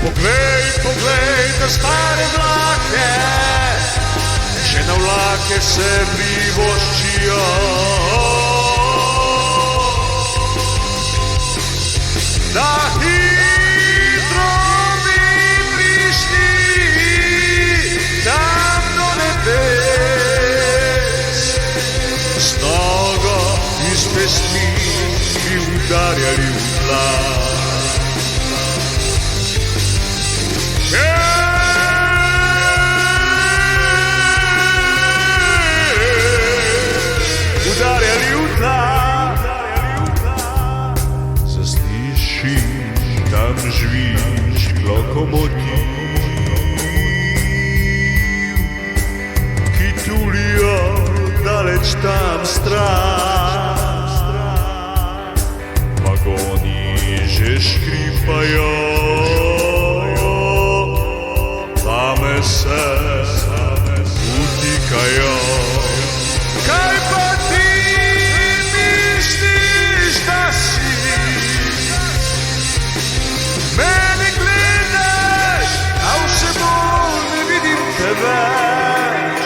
Poglej, poglej na stare vlake, še na vlake se privoščijo. Da hitro bi prišli tam do nebes, z nogo iz pesmi bi udarjali v tla. Udarjali v tla, zaslišiš tam žvižg lokomotiv, ki tulijo daleč tam stran. Vagoni že škripajo, dame se utikajo. Kaj pa ti misliš, da si? Mene gledaš, a vse bolj ne vidim te več.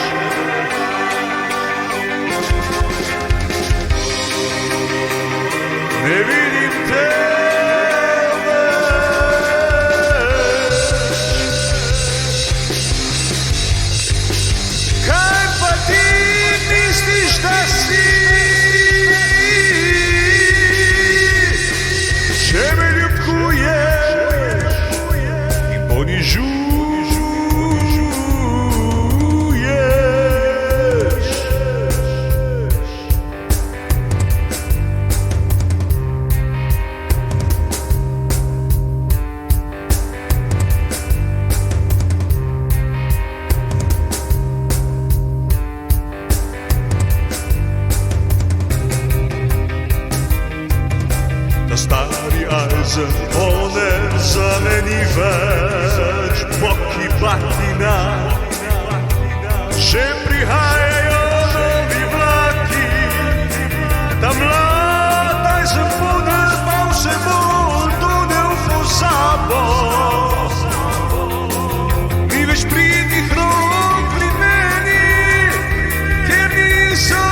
Ne vidim te več. Kaj pa ti misliš, da si? Če me ljubkuješ in ponižuješ. Na stari Eizen one zameni več, boki batina. Že prihajajo novi vlaki, ta mlad Eizen podel pa vse bolj tone v pozabo. Ni več pridnih rok pri meni, ker niso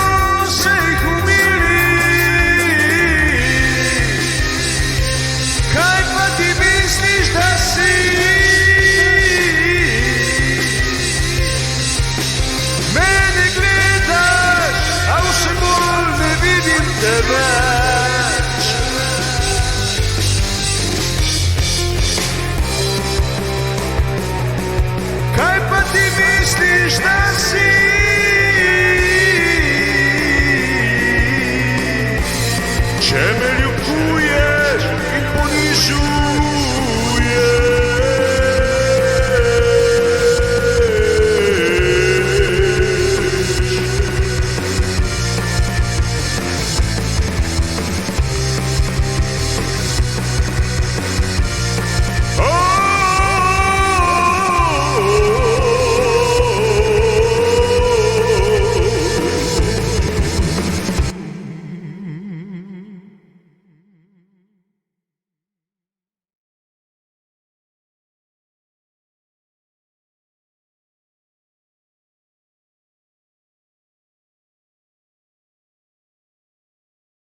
se jih umili. Kaj pa ti misliš, da si? Mene gledaš, a vse bolj ne vidim te več.